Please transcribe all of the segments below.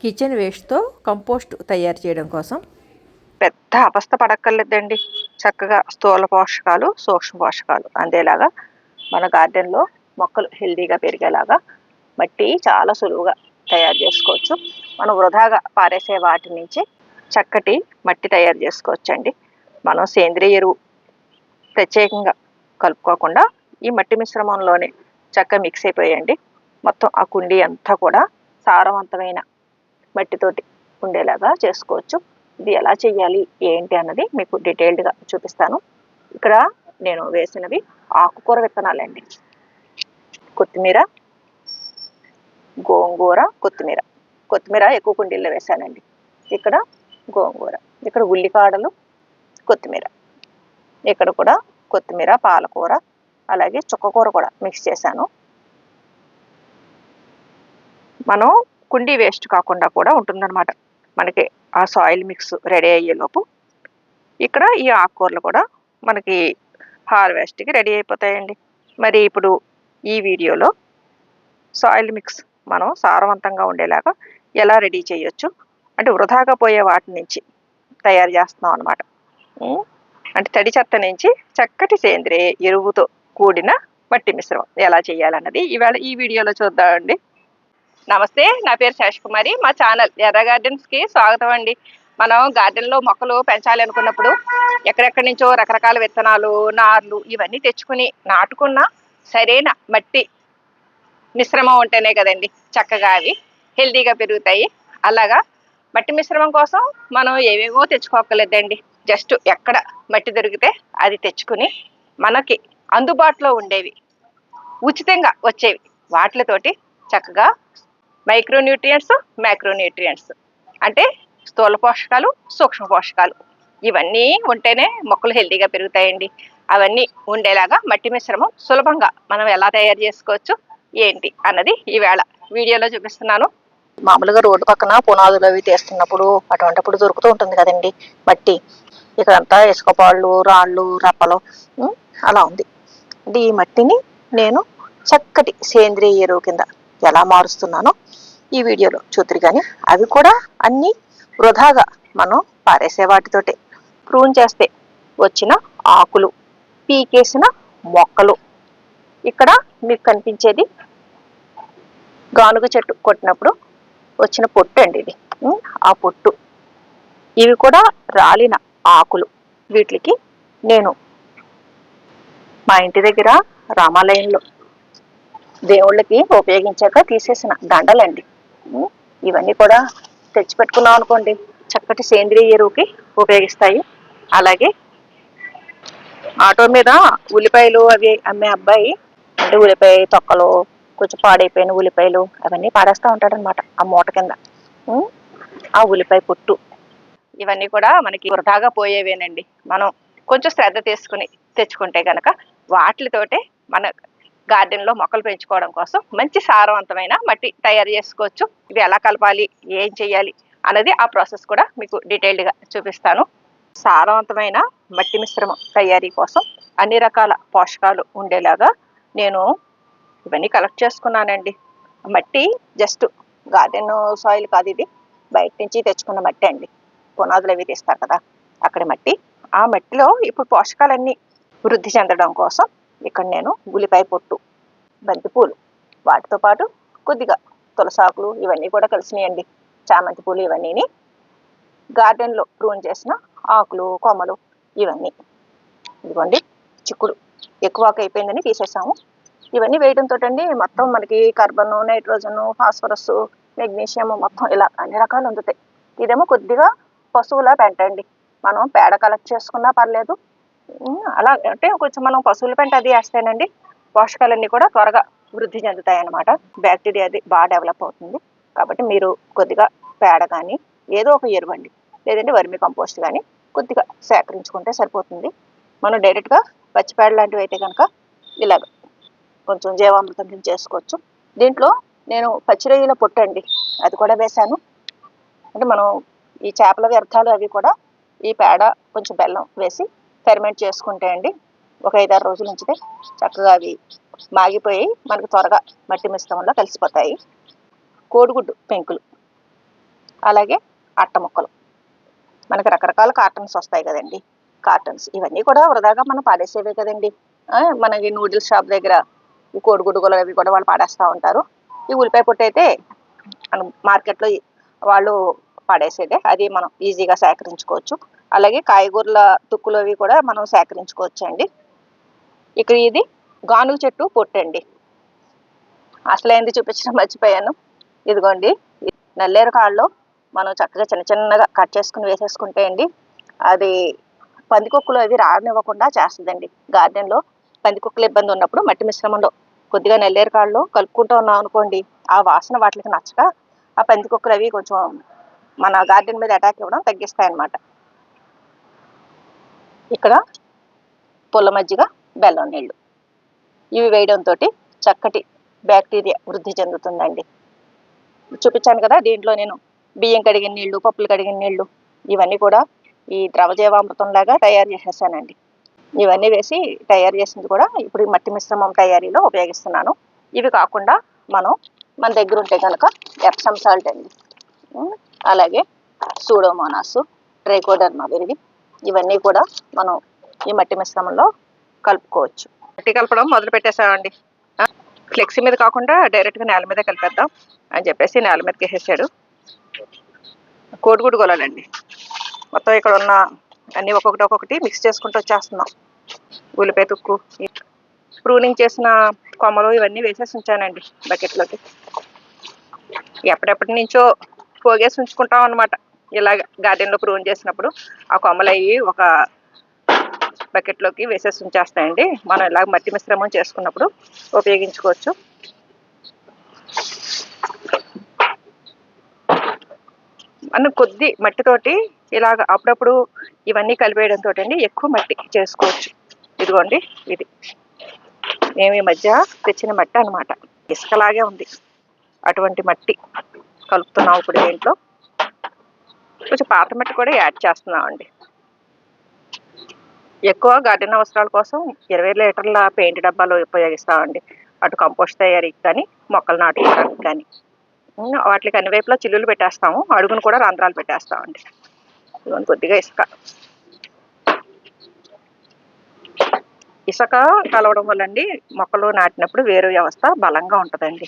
Kitchen వేస్ట్తో compost తయారు చేయడం కోసం పెద్ద అవస్థ పడక్కర్లేదండి. చక్కగా స్థూల పోషకాలు, సూక్ష్మ పోషకాలు అందేలాగా మన గార్డెన్లో మొక్కలు హెల్దీగా పెరిగేలాగా మట్టి చాలా సులువుగా తయారు చేసుకోవచ్చు. మనం వృధాగా పారేసే వాటి నుంచి చక్కటి మట్టి తయారు చేసుకోవచ్చండి. మనం సేంద్రియ ఎరువు ప్రత్యేకంగా కలుపుకోకుండా ఈ మట్టి మిశ్రమంలోనే చక్కగా మిక్స్ అయిపోయండి. మొత్తం ఆ కుండీ అంతా కూడా సారవంతమైన మట్టితోటి ఉండేలాగా చేసుకోవచ్చు. ఇది ఎలా చేయాలి ఏంటి అన్నది మీకు డీటెయిల్డ్గా చూపిస్తాను. ఇక్కడ నేను వేసినవి ఆకుకూర విత్తనాలండి. కొత్తిమీర, గోంగూర, కొత్తిమీర ఎక్కువ కుండీల్లో వేసానండి. ఇక్కడ గోంగూర, ఇక్కడ ఉల్లికాడలు, కొత్తిమీర, ఇక్కడ కూడా కొత్తిమీర, పాలకూర, అలాగే చుక్కకూర కూడా మిక్స్ చేశాను. మనం కుండీ వేస్ట్ కాకుండా కూడా ఉంటుందన్నమాట మనకి ఆ సాయిల్ మిక్స్ రెడీ అయ్యేలోపు. ఇక్కడ ఈ ఆకుకూరలు కూడా మనకి హార్వెస్ట్కి రెడీ అయిపోతాయండి. మరి ఇప్పుడు ఈ వీడియోలో సాయిల్ మిక్స్ మనం సారవంతంగా ఉండేలాగా ఎలా రెడీ చేయొచ్చు అంటే వృధాగా పోయే వాటి నుంచి తయారు చేస్తున్నాం అనమాట. అంటే తడి చెత్త నుంచి చక్కటి సేంద్రియ ఎరువుతో కూడిన మట్టి మిశ్రమం ఎలా చేయాలన్నది ఇవాళ ఈ వీడియోలో చూద్దామండి. నమస్తే, నా పేరు శేషకుమారి. మా ఛానల్ ఎర్ర గార్డెన్స్కి స్వాగతం అండి. మనం గార్డెన్లో మొక్కలు పెంచాలి అనుకున్నప్పుడు ఎక్కడెక్కడి నుంచో రకరకాల విత్తనాలు, నార్లు ఇవన్నీ తెచ్చుకుని నాటుకున్న సరైన మట్టి మిశ్రమం ఉంటేనే కదండి చక్కగా అవి హెల్తీగా పెరుగుతాయి. అలాగా మట్టి మిశ్రమం కోసం మనం ఏవేవో తెచ్చుకోకలేదండి. జస్ట్ ఎక్కడ మట్టి దొరికితే అది తెచ్చుకుని మనకి అందుబాటులో ఉండేవి, ఉచితంగా వచ్చేవి వాటితోటి చక్కగా మైక్రోన్యూట్రియంట్స్, మ్యాక్రోన్యూట్రియంట్స్ అంటే స్థూల పోషకాలు, సూక్ష్మ పోషకాలు ఇవన్నీ ఉంటేనే మొక్కలు హెల్తీగా పెరుగుతాయండి. అవన్నీ ఉండేలాగా మట్టి మిశ్రమం సులభంగా మనం ఎలా తయారు చేసుకోవచ్చు ఏంటి అన్నది ఈవేళ వీడియోలో చూపిస్తున్నాను. మామూలుగా రోడ్డు పక్కన పునాదులు అవి తీస్తున్నప్పుడు అటువంటిప్పుడు దొరుకుతూ ఉంటుంది కదండి మట్టి. ఇక్కడంతా ఇసుక పాళ్ళు, రాళ్ళు, రప్పలు అలా ఉంది. అంటే ఈ మట్టిని నేను చక్కటి సేంద్రియ ఎరువు కింద ఎలా మారుస్తున్నానో ఈ వీడియోలో చూతురు. కానీ అవి కూడా అన్నీ వృధాగా మనం పారేసే వాటితోటే ప్రూన్ చేస్తే వచ్చిన ఆకులు, పీకేసిన మొక్కలు. ఇక్కడ మీకు కనిపించేది గానుగ చెట్టు కొట్టినప్పుడు వచ్చిన పొట్టు అండి ఇది. ఆ పొట్టు, ఇవి కూడా రాలిన ఆకులు. వీటికి నేను మా ఇంటి దగ్గర రామాలయంలో దేవుళ్ళకి ఉపయోగించాక తీసేసిన దండలండి. ఇవన్నీ కూడా తెచ్చిపెట్టుకున్నాం అనుకోండి చక్కటి సేంద్రియ ఎరువుకి ఉపయోగిస్తాయి. అలాగే ఆటో మీద ఉల్లిపాయలు అవి అమ్మే అబ్బాయి అంటే ఉల్లిపాయ తొక్కలు, కొంచెం పాడైపోయిన ఉల్లిపాయలు అవన్నీ పాడేస్తూ ఉంటాడనమాట ఆ మూట కింద. ఆ ఉల్లిపాయ పొట్టు ఇవన్నీ కూడా మనకి వృధాగా పోయేవేనండి. మనం కొంచెం శ్రద్ధ తీసుకుని తెచ్చుకుంటే కనుక వాటితోటే మన గార్డెన్లో మొక్కలు పెంచుకోవడం కోసం మంచి సారవంతమైన మట్టి తయారు చేసుకోవచ్చు. ఇవి ఎలా కలపాలి, ఏం చేయాలి అన్నది ఆ ప్రాసెస్ కూడా మీకు డీటెయిల్డ్గా చూపిస్తాను. సారవంతమైన మట్టి మిశ్రమం తయారీ కోసం అన్ని రకాల పోషకాలు ఉండేలాగా నేను ఇవన్నీ కలెక్ట్ చేసుకున్నానండి. మట్టి జస్ట్ గార్డెన్ సాయిల్ కాదు, ఇది బయట నుంచి తెచ్చుకున్న మట్టి అండి. పునాదులు అవి తీస్తారు కదా అక్కడ మట్టి. ఆ మట్టిలో ఇప్పుడు పోషకాలన్నీ వృద్ధి చెందడం కోసం ఇక్కడ నేను ఉల్లిపాయ పొట్టు, బంతిపూలు, వాటితో పాటు కొద్దిగా తులసాకులు ఇవన్నీ కూడా కలిసినాయండి. చామంతి పూలు ఇవన్నీ గార్డెన్లో ప్రూన్ చేసిన ఆకులు, కొమ్మలు ఇవన్నీ. ఇదిగోండి చిక్కుడు ఎక్కువ ఆకు అయిపోయిందని తీసేసాము. ఇవన్నీ వేయడంతో అండి మొత్తం మనకి కార్బన్, నైట్రోజన్, ఫాస్ఫరస్, మెగ్నీషియం మొత్తం ఇలా అన్ని రకాలు అందుతాయి. ఇదేమో కొద్దిగా పశువుల పెంట అండి. మనం పేడ కలెక్ట్ చేసుకున్నా పర్లేదు. అలా అంటే కొంచెం మనం పశువుల పెంట అది వేస్తేనండి పోషకాలన్నీ కూడా త్వరగా వృద్ధి చెందుతాయి అన్నమాట. బ్యాక్టీరియా అది బాగా డెవలప్ అవుతుంది. కాబట్టి మీరు కొద్దిగా పేడ కానీ ఏదో ఒక ఎరువండి, లేదంటే వర్మి కంపోస్ట్ కానీ కొద్దిగా సేకరించుకుంటే సరిపోతుంది. మనం డైరెక్ట్గా పచ్చిపేడ లాంటివి అయితే కనుక ఇలాగ కొంచెం జీవామృతం కింద చేసుకోవచ్చు. దీంట్లో నేను పచ్చిరొయ్యల పొట్టు అండి అది కూడా వేశాను. అంటే మనం ఈ చేపల వ్యర్థాలు అవి కూడా ఈ పేడ కొంచెం బెల్లం వేసి ఫెర్మెంట్ చేసుకుంటే అండి ఒక 5-6 రోజుల నుంచితే చక్కగా అవి మాగిపోయి మనకు త్వరగా మట్టి మిశ్రమంలో కలిసిపోతాయి. కోడిగుడ్డు పెంకులు అలాగే అట్ట ముక్కలు. మనకి రకరకాల కార్టన్స్ వస్తాయి కదండి, కార్టన్స్ ఇవన్నీ కూడా వృధాగా మనం పాడేసేవే కదండి. మనకి నూడిల్స్ షాప్ దగ్గర ఈ కోడిగుడ్డులు అవి కూడా వాళ్ళు పాడేస్తూ ఉంటారు. ఈ ఉల్లిపాయ పొట్టు అయితే మనం మార్కెట్లో వాళ్ళు పడేసేదే, అది మనం ఈజీగా సేకరించుకోవచ్చు. అలాగే కాయగూరల తుక్కులు అవి కూడా మనం సేకరించుకోవచ్చు అండి. ఇక్కడ ఇది గానుగ చెట్టు పొట్టు అండి. అసలు ఏంది చూపించడం మర్చిపోయాను. ఇదిగోండి, నల్లేరు కాళ్ళు మనం చక్కగా చిన్న చిన్నగా కట్ చేసుకుని వేసేసుకుంటే అండి, అది పందికొక్కులు అవి రానివ్వకుండా చేస్తుందండి. గార్డెన్లో పందికొక్కులు ఇబ్బంది ఉన్నప్పుడు మట్టి మిశ్రమంలో కొద్దిగా నల్లేరు కాళ్ళు కలుపుకుంటూ ఉన్నాం అనుకోండి, ఆ వాసన వాటికి నచ్చక ఆ పందికొక్కులు అవి కొంచెం మన గార్డెన్ మీద అటాక్ ఇవ్వడం తగ్గిస్తాయన్నమాట. ఇక్కడ పుల్ల మజ్జిగ, బెల్లం నీళ్ళు ఇవి వేయడంతో చక్కటి బ్యాక్టీరియా వృద్ధి చెందుతుందండి. చూపించాను కదా, దీంట్లో నేను బియ్యం కడిగిన నీళ్లు, పప్పులు కడిగిన నీళ్లు ఇవన్నీ కూడా ఈ ద్రవజీవామృతం లాగా తయారు చేసేసానండి. ఇవన్నీ వేసి తయారు చేసింది కూడా ఇప్పుడు ఈ మట్టి మిశ్రమం తయారీలో ఉపయోగిస్తున్నాను. ఇవి కాకుండా మన దగ్గర ఉంటే కనుక ఎప్సమ్ సాల్ట్ అండి, అలాగే సూడోమోనాస్, ట్రైకోడర్మా విరిడి ఇవన్నీ కూడా మనం ఈ మట్టి మిశ్రమంలో కలుపుకోవచ్చు. మట్టి కలపడం మొదలు పెట్టేసామండి. ఫ్లెక్సీ మీద కాకుండా డైరెక్ట్గా నేల మీద కలిపేద్దాం అని చెప్పేసి నేల మీదకి వేసేసాడు. కోడిగుడ్డు గొలాలండి. మొత్తం ఇక్కడ ఉన్న అన్నీ ఒక్కొక్కటి మిక్స్ చేసుకుంటూ వచ్చేస్తున్నాం. ఉల్లిపాయ తుక్కు, ప్రూనింగ్ చేసిన కొమ్మలు ఇవన్నీ వేసేసి ఉంచానండి బకెట్లోకి. ఎప్పటి నుంచో పోగేసి ఉంచుకుంటాం అనమాట. ఇలాగ గార్డెన్లో ప్రూన్ చేసినప్పుడు ఆ కొమ్మలు అవి ఒక బకెట్లోకి వేసేసి ఉంచేస్తాయండి. మనం ఇలాగ మట్టి మిశ్రమం చేసుకున్నప్పుడు ఉపయోగించుకోవచ్చు. మనం కొద్ది మట్టితోటి ఇలాగ అప్పుడప్పుడు ఇవన్నీ కలిపేయడంతో అండి ఎక్కువ మట్టి చేసుకోవచ్చు. ఇదిగోండి, ఇది మేము ఈ మధ్య తెచ్చిన మట్టి అనమాట. ఇసుకలాగే ఉంది, అటువంటి మట్టి కలుపుతున్నాం ఇప్పుడు దీంట్లో. కొంచెం పాత మట్టి కూడా యాడ్ చేస్తున్నామండి. ఎక్కువ గార్డెన్ అవసరాల కోసం 20 లీటర్ల పెయింట్ డబ్బాలు ఉపయోగిస్తామండి. అటు కంపోస్ట్ తయారీకి కానీ, మొక్కలు నాటుకోవడానికి కానీ. వాటికి అన్ని వైపులో చిల్లులు పెట్టేస్తాము, అడుగును కూడా రంధ్రాలు పెట్టేస్తామండి. ఇవన్నీ కొద్దిగా ఇసుక కలవడం వల్ల అండి మొక్కలు నాటినప్పుడు వేరు వ్యవస్థ బలంగా ఉంటుందండి.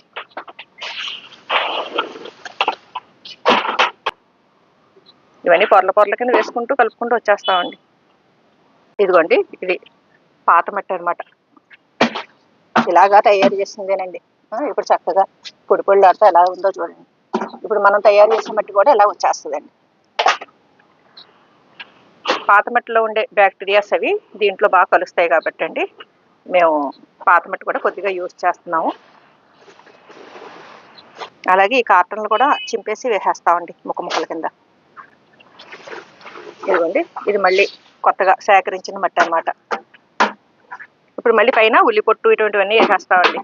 ఇవన్నీ పొరల కింద వేసుకుంటూ కలుపుకుంటూ వచ్చేస్తామండి. ఇదిగోండి, ఇది పాత మట్టి అనమాట. ఇలాగా తయారు చేసిందేనండి. ఇప్పుడు చక్కగా పొడి పొడిలాడుతూ ఎలా ఉందో చూడండి. ఇప్పుడు మనం తయారు చేసిన మట్టి కూడా ఎలా వచ్చేస్తుందండి. పాత మట్టిలో ఉండే బ్యాక్టీరియాస్ అవి దీంట్లో బాగా కలుస్తాయి కాబట్టి అండి మేము పాత మట్టి కూడా కొద్దిగా యూజ్ చేస్తున్నాము. అలాగే ఈ కార్టన్లు కూడా చింపేసి వేసేస్తామండి ముక్కల కింద. ఇదిగోండి, ఇది మళ్ళీ కొత్తగా సేకరించిన మట్టి అనమాట. ఇప్పుడు మళ్ళీ పైన ఉల్లి పొట్టు ఇటువంటివన్నీ వేసేస్తామండి.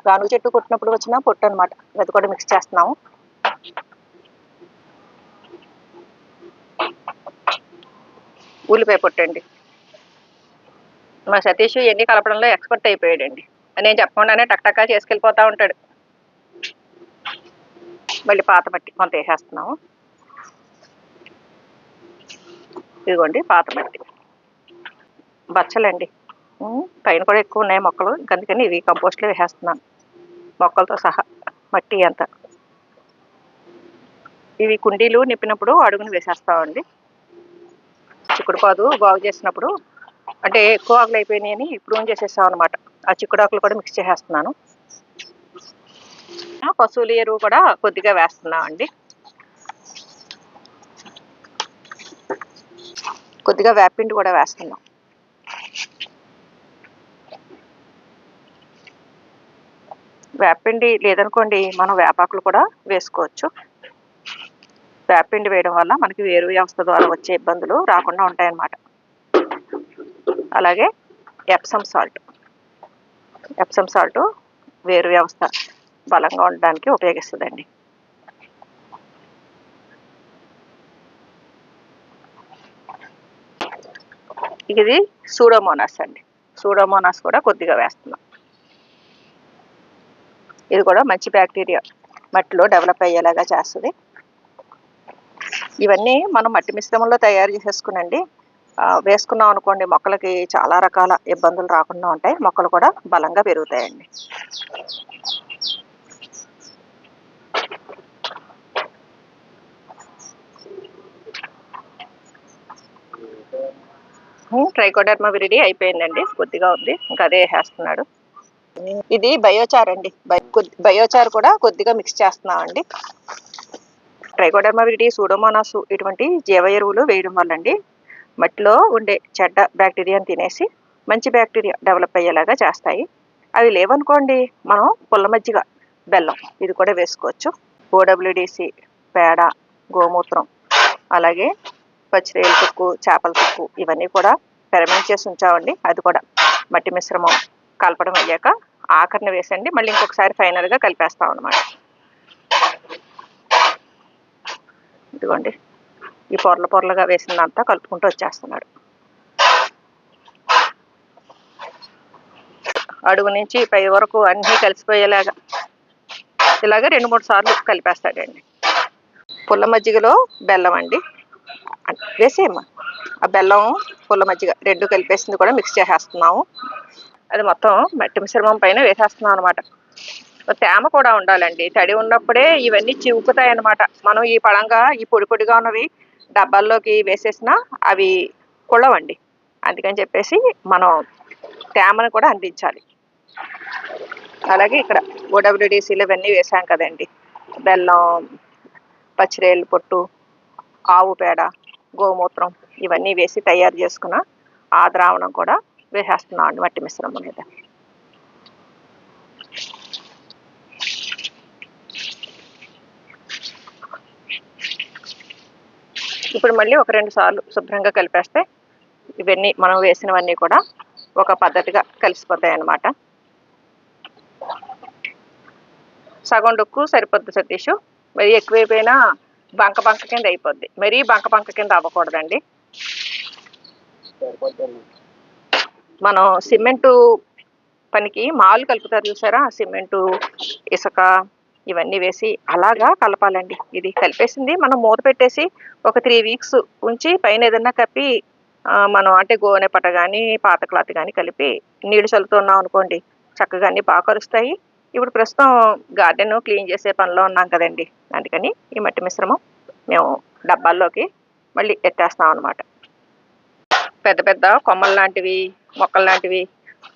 గానుగ చెట్టు కొట్టినప్పుడు వచ్చిన పొట్టు అనమాట, అది కూడా మిక్స్ చేస్తున్నాము. ఉల్లిపాయ పొట్టు అండి. మా సతీష్ ఎన్ని కలపడంలో ఎక్స్పర్ట్ అయిపోయాడండి. నేను చెప్పకుండానే టక్టక్కా చేసుకెళ్ళిపోతూ ఉంటాడు. మళ్ళీ పాత మట్టి కొంత వేసేస్తున్నాము. ఇదిగోండి పాత మట్టి, బచ్చలండి. పైన కూడా ఎక్కువ ఉన్నాయి మొక్కలు, అందుకని ఇవి కంపోస్ట్లో వేసేస్తున్నాను మొక్కలతో సహా మట్టి అంతా. ఇవి కుండీలు నింపినప్పుడు అడుగును వేసేస్తామండి. చిక్కుడుపాదు బాగు చేసినప్పుడు అంటే ఎక్కువ ఆకులు అయిపోయినాయని ప్రూన్ చేసేస్తాం అనమాట. ఆ చిక్కుడాకులు కూడా మిక్స్ చేసేస్తున్నాను. పశువుల ఎరువు కూడా కొద్దిగా వేస్తున్నామండి. కొద్దిగా వేపిండి కూడా వేస్తున్నాం. వేపిండి లేదనుకోండి మనం వేపాకులు కూడా వేసుకోవచ్చు. వేపిండి వేయడం వల్ల మనకి వేరు వ్యవస్థ ద్వారా వచ్చే ఇబ్బందులు రాకుండా ఉంటాయన్నమాట. అలాగే ఎప్సమ్ సాల్ట్ వేరు వ్యవస్థ బలంగా ఉండడానికి ఉపయోగిస్తుందండి. ఇది సూడోమోనాస్ అండి. సూడోమోనాస్ కూడా కొద్దిగా వేస్తున్నాం. ఇది కూడా మంచి బ్యాక్టీరియా మట్టిలో డెవలప్ అయ్యేలాగా చేస్తుంది. ఇవన్నీ మనం మట్టి మిశ్రమంలో తయారు చేసేసుకునండి వేసుకున్నాం అనుకోండి, మొక్కలకి చాలా రకాల ఇబ్బందులు రాకుండా ఉంటాయి. మొక్కలు కూడా బలంగా పెరుగుతాయండి. ట్రైకోడర్మా విరిడి అయిపోయిందండి, కొద్దిగా ఉంది, ఇంకా అదే వేసేస్తున్నాడు. ఇది బయోచార్ అండి. బయోచార్ కూడా కొద్దిగా మిక్స్ చేస్తున్నామండి. ట్రైకోడర్మా విరిడి, సూడోమోనాస్ ఇటువంటి జీవ ఎరువులు వేయడం వల్ల అండి మట్టిలో ఉండే చెడ్డ బ్యాక్టీరియాని తినేసి మంచి బ్యాక్టీరియా డెవలప్ అయ్యేలాగా చేస్తాయి. అవి లేవనుకోండి, మనం పుల్ల మజ్జిగ, బెల్లం ఇది కూడా వేసుకోవచ్చు. ఓడబ్ల్యూడిసి, పేడ, గోమూత్రం, అలాగే పచ్చిరేలు తుక్కు, చేపల తుక్కు ఇవన్నీ కూడా ఫెర్మెంట్ చేసి ఉంచామండి. అది కూడా మట్టి మిశ్రమం కలపడం అయ్యాక ఆఖరిని వేసండి మళ్ళీ ఇంకొకసారి ఫైనల్గా కలిపేస్తాం అన్నమాట. ఇదిగోండి, ఈ పొరల పొరలుగా వేసిందంతా కలుపుకుంటూ వచ్చేస్తున్నాడు. అడుగు నుంచి పై వరకు అన్నీ కలిసిపోయేలాగా ఇలాగ 2-3 సార్లు కలిపేస్తాడండి. పుల్ల మజ్జిగలో బెల్లం అండి వేసేయమ్మా. ఆ బెల్లం, పుల్ల మజ్జిగ 2 కలిపేసింది కూడా మిక్స్ చేసేస్తున్నాము. అది మొత్తం మట్టి మిశ్రమం పైన వేసేస్తున్నాం అనమాట. తేమ కూడా ఉండాలండి. తడి ఉన్నప్పుడే ఇవన్నీ చివుకుతాయి అన్నమాట. మనం ఈ పళంగా ఈ పొడి పొడిగా ఉన్నవి డబ్బాల్లోకి వేసేసినా అవి కుళ్ళవండి. అందుకని చెప్పేసి మనం తేమను కూడా అందించాలి. అలాగే ఇక్కడ ఓడబ్ల్యూడిసిలు ఇవన్నీ వేసాం కదండి, బెల్లం, పచ్చిరేలు పొట్టు, ఆవు పేడ, గోమూత్రం ఇవన్నీ వేసి తయారు చేసుకున్న ఆ ద్రావణం కూడా వేసేస్తున్నాం అండి మట్టి మిశ్రమం మీద. ఇప్పుడు మళ్ళీ ఒక 2 సార్లు శుభ్రంగా కలిపేస్తే ఇవన్నీ మనం వేసినవన్నీ కూడా ఒక పద్ధతిగా కలిసిపోతాయి అన్నమాట. సగం డొక్కు సరిపోద్ది సతీష్, మరీ ఎక్కువైపోయినా బంక బంక కింద అయిపోద్ది. మరీ బంక బంక కింద అవ్వకూడదండి. మనం సిమెంటు పనికి మాలు కలుపుతారు చూసారా, సిమెంటు, ఇసుక ఇవన్నీ వేసి అలాగా కలపాలండి. ఇది కలిపేసింది మనం మూత పెట్టేసి ఒక 3 వీక్స్ ఉంచి పైన ఏదన్నా కప్పి మనం అంటే గోనె పట్ట కానీ పాత క్లాత్ కానీ కలిపి నీళ్లు చల్లుతున్నాం అనుకోండి, చక్కగా అన్ని బాగా కలుస్తాయి. ఇప్పుడు ప్రస్తుతం గార్డెన్ క్లీన్ చేసే పనిలో ఉన్నాం కదండి, అందుకని ఈ మట్టి మిశ్రమం మేము డబ్బాల్లోకి మళ్ళీ ఎత్తేస్తాం అనమాట. పెద్ద పెద్ద కొమ్మలు లాంటివి, మొక్కలు లాంటివి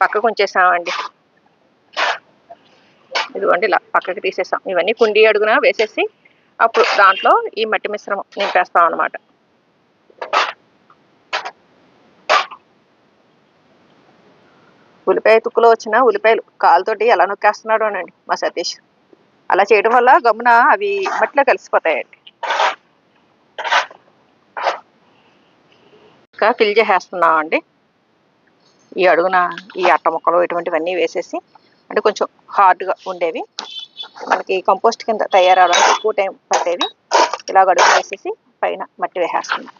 పక్కకు ఉంచేసామండి. ఇదిగోండి ఇలా పక్కకి తీసేసాం. ఇవన్నీ కుండీ అడుగున వేసేసి అప్పుడు దాంట్లో ఈ మట్టి మిశ్రమం నింపేస్తాం అనమాట. ఉల్లిపాయ తుక్కులో వచ్చిన ఉల్లిపాయలు కాలుతోటి ఎలా నొక్కేస్తున్నాడు అనండి మా సతీష్. అలా చేయడం వల్ల గమ్మున అవి మట్టిలో కలిసిపోతాయండి. ఇంకా ఫిల్ చేసేస్తున్నామండి. ఈ అడుగున ఈ అట్ట ముక్కలు ఇటువంటివన్నీ వేసేసి, అంటే కొంచెం హార్డ్గా ఉండేవి, మనకి కంపోస్ట్ కింద తయారవడానికి ఎక్కువ టైం పట్టేవి ఇలా అడుగు వేసేసి పైన మట్టి వేసేస్తున్నాం.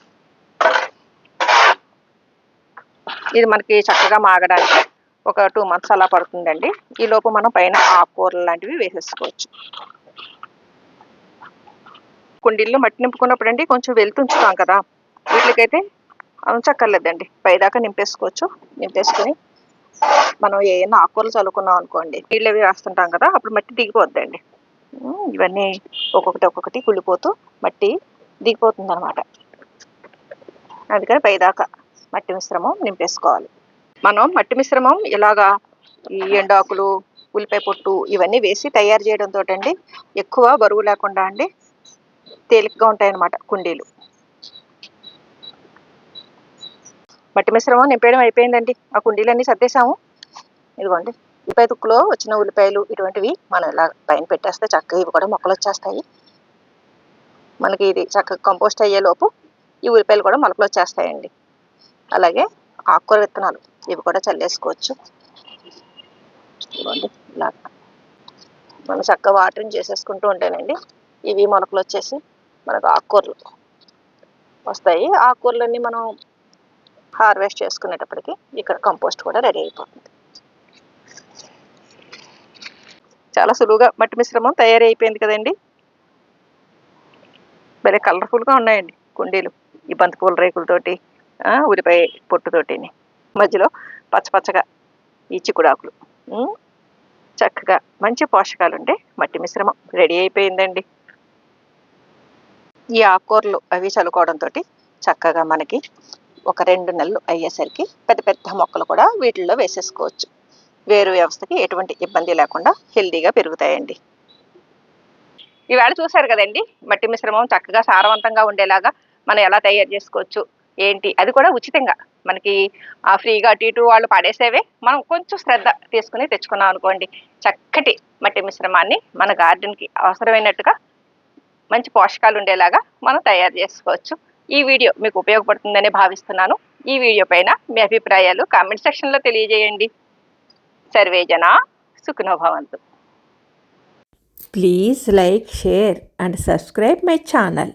ఇది మనకి చక్కగా మాగడానికి ఒక 2 months అలా పడుతుందండి. ఈ లోపు మనం పైన ఆకుకూరలు లాంటివి వేసేసుకోవచ్చు. కుండీల్లో మట్టి నింపుకున్నప్పుడు అండి కొంచెం వెళ్తుంచుతాం కదా, వీటికైతే ఉంచక్కర్లేదండి, పైదాకా నింపేసుకోవచ్చు. నింపేసుకుని మనం ఏమైనా ఆకుకూరలు చల్లుకున్నాం అనుకోండి, నీళ్ళు అవి వేస్తుంటాం కదా, అప్పుడు మట్టి దిగిపోద్దండి. ఇవన్నీ ఒక్కొక్కటి కుళ్ళిపోతూ మట్టి దిగిపోతుంది అనమాట. అందుకని పైదాకా మట్టి మిశ్రమం నింపేసుకోవాలి. మనం మట్టి మిశ్రమం ఇలాగా ఈ ఎండాకులు, ఉల్లిపాయ పొట్టు ఇవన్నీ వేసి తయారు చేయడంతో అండి ఎక్కువ బరువు లేకుండా అండి తేలికగా ఉంటాయన్నమాట కుండీలు. మట్టి మిశ్రమం నింపేయడం అయిపోయిందండి. ఆ కుండీలన్నీ సర్దేశాము. ఇదిగోండి, ఉల్లిపాయ తుక్కులో వచ్చిన ఉల్లిపాయలు ఇటువంటివి మనం ఇలా పైన పెట్టేస్తే చక్కగా ఇవి కూడా మొక్కలు వచ్చేస్తాయి. మనకి ఇది చక్కగా కంపోస్ట్ అయ్యేలోపు ఈ ఉల్లిపాయలు కూడా మొలకలు వచ్చేస్తాయండి. అలాగే ఆకుకూర విత్తనాలు ఇవి కూడా చల్లేసుకోవచ్చు. ఇదిగోండి ఇలా మనం చక్కగా వాటరింగ్ చేసేసుకుంటూ ఉంటానండి, ఇవి మొలకలు వచ్చేసి మనకు ఆకుకూరలు వస్తాయి. ఆకుకూరలన్నీ మనం హార్వెస్ట్ చేసుకునేటప్పటికి ఇక్కడ కంపోస్ట్ కూడా రెడీ అయిపోతుంది. చాలా సులువుగా మట్టి మిశ్రమం తయారైపోయింది కదండి. భలే కలర్ఫుల్గా ఉన్నాయండి కుండీలు, ఈ బంతిపూల రేకులతోటి, ఉల్లిపాయ పొట్టుతోటిని, మధ్యలో పచ్చపచ్చగా ఈ చిక్కుడాకులు. చక్కగా మంచి పోషకాలు ఉండే మట్టి మిశ్రమం రెడీ అయిపోయిందండి. ఈ ఆకుకూరలు అవి చల్లుకోవడంతో చక్కగా మనకి ఒక 2 నెలలు అయ్యేసరికి పెద్ద పెద్ద మొక్కలు కూడా వీటిల్లో వేసేసుకోవచ్చు. వేరు వ్యవస్థకి ఎటువంటి ఇబ్బంది లేకుండా హెల్దీగా పెరుగుతాయండి. ఈవేళ చూశారు కదండి, మట్టి మిశ్రమం చక్కగా సారవంతంగా ఉండేలాగా మనం ఎలా తయారు చేసుకోవచ్చు ఏంటి, అది కూడా ఉచితంగా మనకి ఫ్రీగా అటు ఇటు వాళ్ళు పడేసేవే మనం కొంచెం శ్రద్ధ తీసుకుని తెచ్చుకున్నాం అనుకోండి, చక్కటి మట్టి మిశ్రమాన్ని మన గార్డెన్కి అవసరమైనట్టుగా మంచి పోషకాలు ఉండేలాగా మనం తయారు చేసుకోవచ్చు. ఈ వీడియో మీకు ఉపయోగపడుతుందని భావిస్తున్నాను. ఈ వీడియో పైన మీ అభిప్రాయాలు కామెంట్ సెక్షన్లో తెలియజేయండి. సర్వే జనా సుఖినో భవంతు. Please like, share and subscribe my channel.